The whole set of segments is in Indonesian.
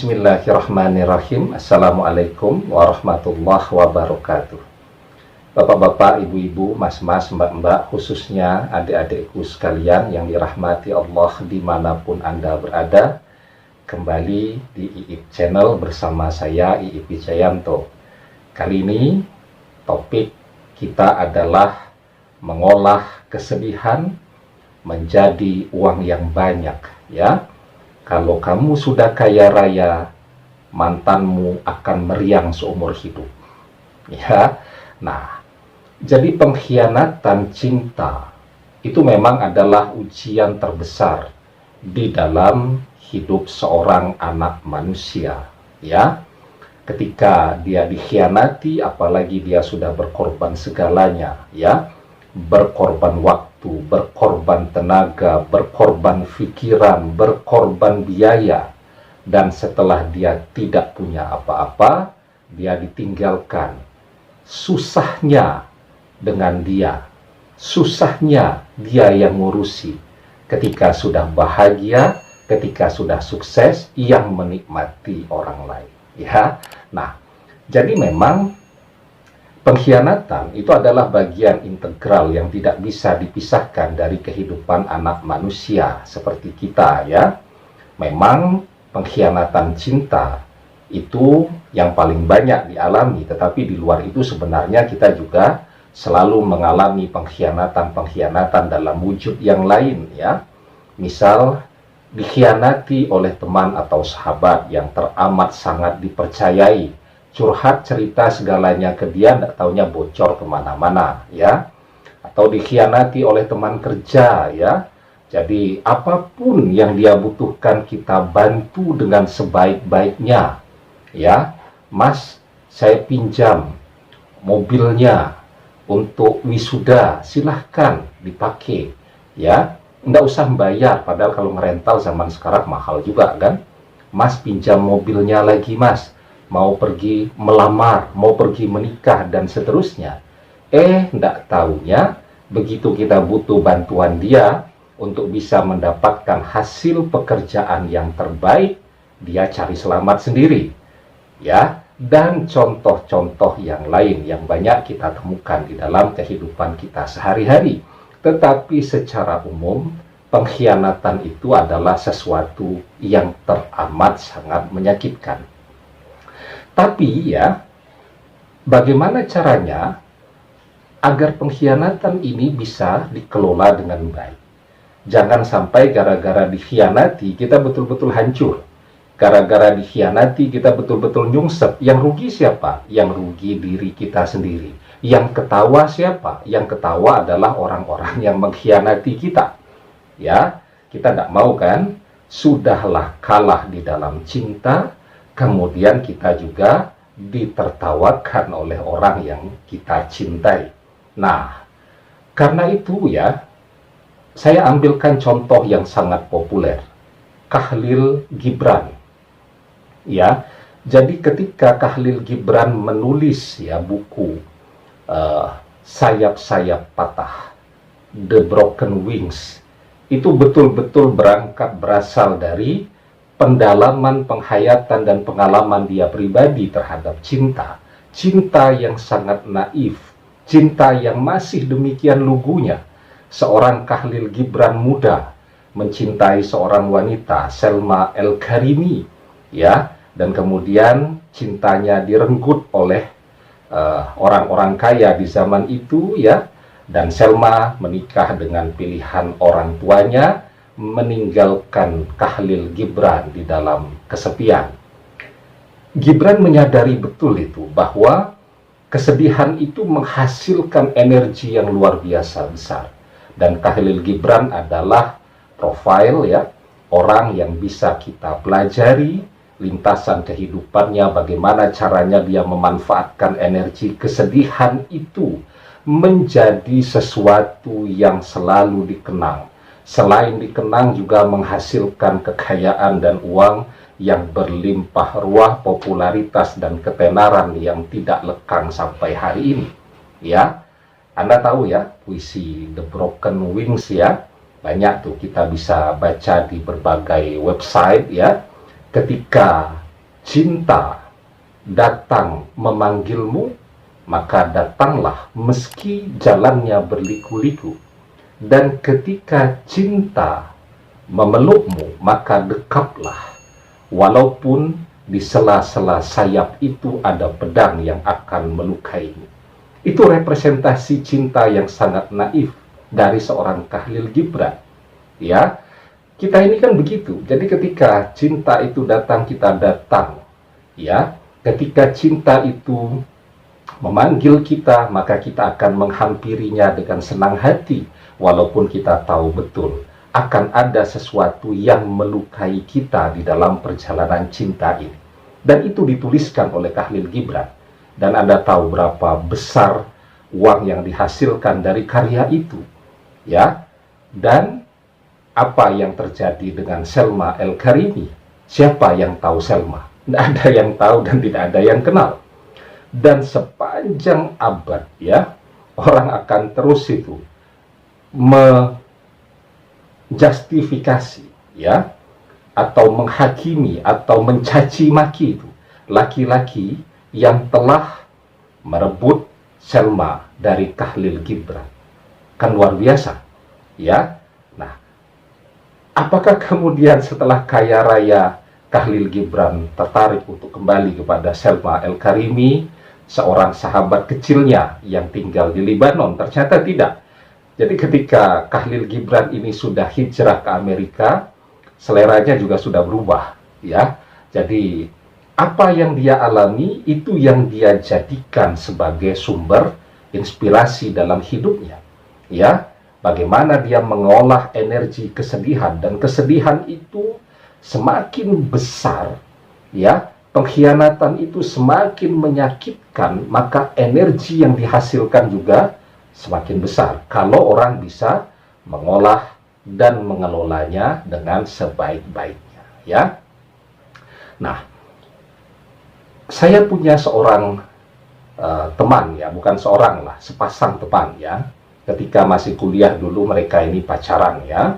Bismillahirrahmanirrahim. Assalamualaikum warahmatullahi wabarakatuh. Bapak-bapak, ibu-ibu, mas-mas, mbak-mbak, khususnya adik-adikku sekalian yang dirahmati Allah dimanapun Anda berada, kembali di IIP Channel bersama saya, IIP Wijayanto. Kali ini topik kita adalah mengolah kesedihan menjadi uang yang banyak, ya. Kalau kamu sudah kaya raya, mantanmu akan meriang seumur hidup. Ya. Nah, jadi pengkhianatan cinta itu memang adalah ujian terbesar di dalam hidup seorang anak manusia, ya. Ketika dia dikhianati, apalagi dia sudah berkorban segalanya, ya. Berkorban waktu, berkorban tenaga, berkorban pikiran, berkorban biaya, dan setelah dia tidak punya apa-apa, dia ditinggalkan. Susahnya dengan dia, susahnya dia yang ngurusi. Ketika sudah bahagia, ketika sudah sukses, yang menikmati orang lain, ya. Nah, jadi memang pengkhianatan itu adalah bagian integral yang tidak bisa dipisahkan dari kehidupan anak manusia seperti kita, ya. Memang pengkhianatan cinta itu yang paling banyak dialami, tetapi di luar itu sebenarnya kita juga selalu mengalami pengkhianatan-pengkhianatan dalam wujud yang lain, ya. Misal dikhianati oleh teman atau sahabat yang teramat sangat dipercayai, curhat cerita segalanya ke dia, tidak taunya bocor kemana-mana, ya. Atau dikhianati oleh teman kerja, ya. Jadi apapun yang dia butuhkan kita bantu dengan sebaik-baiknya, ya. Mas, saya pinjam mobilnya untuk wisuda, silahkan dipakai, ya. Nggak usah bayar, padahal kalau ngerental zaman sekarang mahal juga kan. Mas, pinjam mobilnya lagi, mas, mau pergi melamar, mau pergi menikah, dan seterusnya. Ndak taunya begitu kita butuh bantuan dia untuk bisa mendapatkan hasil pekerjaan yang terbaik, dia cari selamat sendiri, ya. Dan contoh-contoh yang lain yang banyak kita temukan di dalam kehidupan kita sehari-hari. Tetapi secara umum, pengkhianatan itu adalah sesuatu yang teramat sangat menyakitkan. Tapi ya, bagaimana caranya agar pengkhianatan ini bisa dikelola dengan baik? Jangan sampai gara-gara dikhianati kita betul-betul hancur. Gara-gara dikhianati kita betul-betul nyungsep. Yang rugi siapa? Yang rugi diri kita sendiri. Yang ketawa siapa? Yang ketawa adalah orang-orang yang mengkhianati kita. Ya, kita tidak mau kan? Sudahlah kalah di dalam cinta, kemudian kita juga ditertawakan oleh orang yang kita cintai. Nah, karena itu ya, saya ambilkan contoh yang sangat populer, Khalil Gibran. Ya, jadi ketika Khalil Gibran menulis ya buku Sayap-Sayap Patah, The Broken Wings, itu betul-betul berasal dari pendalaman, penghayatan, dan pengalaman dia pribadi terhadap cinta. Cinta yang sangat naif, cinta yang masih demikian lugunya. Seorang Khalil Gibran muda mencintai seorang wanita, Selma El-Karimi, ya, dan kemudian cintanya direnggut oleh orang-orang kaya di zaman itu, ya, dan Selma menikah dengan pilihan orang tuanya, meninggalkan Khalil Gibran di dalam kesepian. Gibran menyadari betul itu, bahwa kesedihan itu menghasilkan energi yang luar biasa besar. Dan Khalil Gibran adalah profil, ya, orang yang bisa kita pelajari lintasan kehidupannya, bagaimana caranya dia memanfaatkan energi kesedihan itu menjadi sesuatu yang selalu dikenang. Selain dikenang, juga menghasilkan kekayaan dan uang yang berlimpah ruah, popularitas dan ketenaran yang tidak lekang sampai hari ini. Ya, Anda tahu ya puisi The Broken Wings, ya, banyak tuh kita bisa baca di berbagai website, ya. Ketika cinta datang memanggilmu, maka datanglah meski jalannya berliku-liku. Dan ketika cinta memelukmu, maka dekaplah, walaupun di sela-sela sayap itu ada pedang yang akan melukaimu. Itu representasi cinta yang sangat naif dari seorang Khalil Gibran. Ya, kita ini kan begitu. Jadi ketika cinta itu datang, kita datang. Ya, ketika cinta itu memanggil kita, maka kita akan menghampirinya dengan senang hati, walaupun kita tahu betul akan ada sesuatu yang melukai kita di dalam perjalanan cinta ini. Dan itu dituliskan oleh Khalil Gibran. Dan Anda tahu berapa besar uang yang dihasilkan dari karya itu. Ya. Dan apa yang terjadi dengan Selma El-Karimi? Siapa yang tahu Selma? Tidak ada yang tahu dan tidak ada yang kenal. Dan sepanjang abad, ya, orang akan terus itu menjustifikasi, ya, atau menghakimi atau mencaci maki itu laki-laki yang telah merebut Selma dari Khalil Gibran. Kan luar biasa, ya. Nah, apakah kemudian setelah kaya raya Khalil Gibran tertarik untuk kembali kepada Selma El-Karimi, seorang sahabat kecilnya yang tinggal di Lebanon? Ternyata tidak. Jadi ketika Khalil Gibran ini sudah hijrah ke Amerika, seleranya juga sudah berubah, ya. Jadi apa yang dia alami itu yang dia jadikan sebagai sumber inspirasi dalam hidupnya, ya. Bagaimana dia mengolah energi kesedihan, dan kesedihan itu semakin besar, ya, pengkhianatan itu semakin menyakitkan, maka energi yang dihasilkan juga semakin besar kalau orang bisa mengolah dan mengelolanya dengan sebaik-baiknya, ya. Nah, saya punya seorang teman, ya, bukan seorang lah, sepasang teman, ya. Ketika masih kuliah dulu mereka ini pacaran, ya,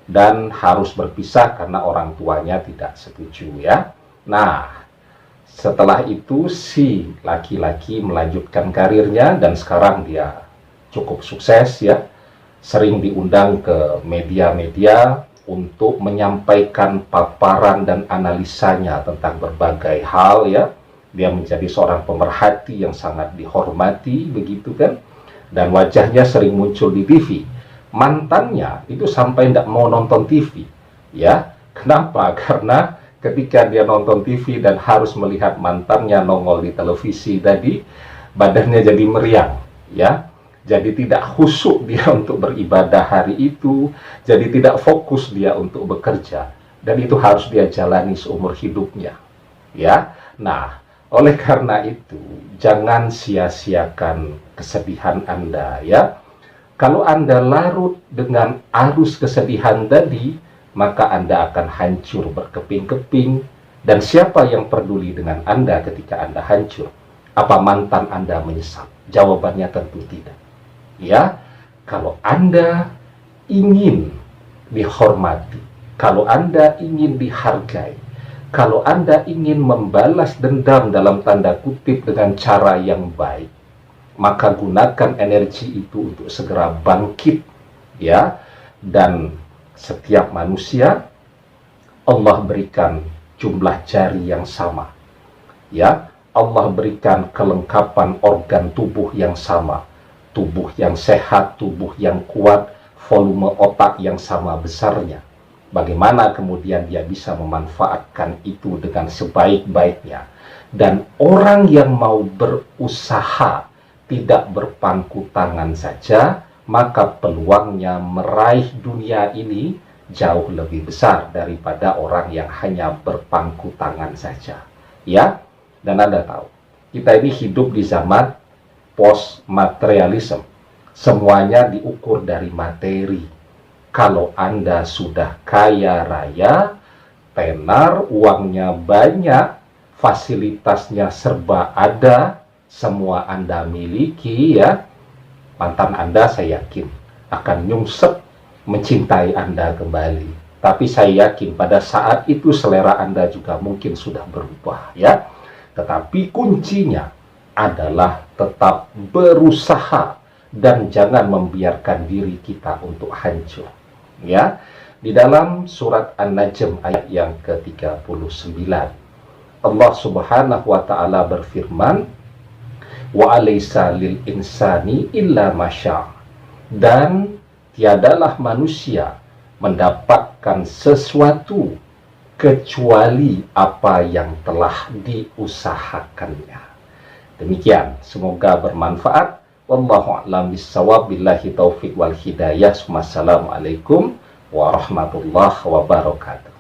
dan harus berpisah karena orang tuanya tidak setuju, ya. Nah, setelah itu si laki-laki melanjutkan karirnya dan sekarang dia cukup sukses, ya. Sering diundang ke media-media untuk menyampaikan paparan dan analisanya tentang berbagai hal, ya. Dia menjadi seorang pemerhati yang sangat dihormati, begitu kan? Dan wajahnya sering muncul di TV. Mantannya itu sampai tidak mau nonton TV, ya. Kenapa? Karena ketika dia nonton TV dan harus melihat mantannya nongol di televisi tadi, badannya jadi meriang, ya. Jadi tidak khusyuk dia untuk beribadah hari itu, jadi tidak fokus dia untuk bekerja, dan itu harus dia jalani seumur hidupnya, ya. Nah, oleh karena itu jangan sia-siakan kesedihan Anda, ya. Kalau Anda larut dengan arus kesedihan tadi, maka Anda akan hancur berkeping-keping. Dan siapa yang peduli dengan Anda ketika Anda hancur? Apa mantan Anda menyesal? Jawabannya tentu tidak. Ya, kalau Anda ingin dihormati, kalau Anda ingin dihargai, kalau Anda ingin membalas dendam dalam tanda kutip dengan cara yang baik, maka gunakan energi itu untuk segera bangkit, ya. Dan setiap manusia Allah berikan jumlah jari yang sama, ya. Allah berikan kelengkapan organ tubuh yang sama, tubuh yang sehat, tubuh yang kuat, volume otak yang sama besarnya. Bagaimana kemudian dia bisa memanfaatkan itu dengan sebaik-baiknya? Dan orang yang mau berusaha tidak berpangku tangan saja, maka peluangnya meraih dunia ini jauh lebih besar daripada orang yang hanya berpangku tangan saja, ya. Dan Anda tahu, kita ini hidup di zaman post materialism. Semuanya diukur dari materi. Kalau Anda sudah kaya raya, tenar, uangnya banyak, fasilitasnya serba ada, semua Anda miliki, ya, mantan Anda saya yakin akan nyungsep mencintai Anda kembali. Tapi saya yakin pada saat itu selera Anda juga mungkin sudah berubah, ya. Tetapi kuncinya adalah tetap berusaha dan jangan membiarkan diri kita untuk hancur, ya. Di dalam surat An-Najm ayat yang ke-39, Allah Subhanahu wa taala berfirman, wa alaysa lil insani illa masya, dan tiadalah manusia mendapatkan sesuatu kecuali apa yang telah diusahakannya. Demikian, semoga bermanfaat. Wallahu a'lam bissawab, billahi taufik wal hidayah. Wassalamualaikum warahmatullahi wabarakatuh.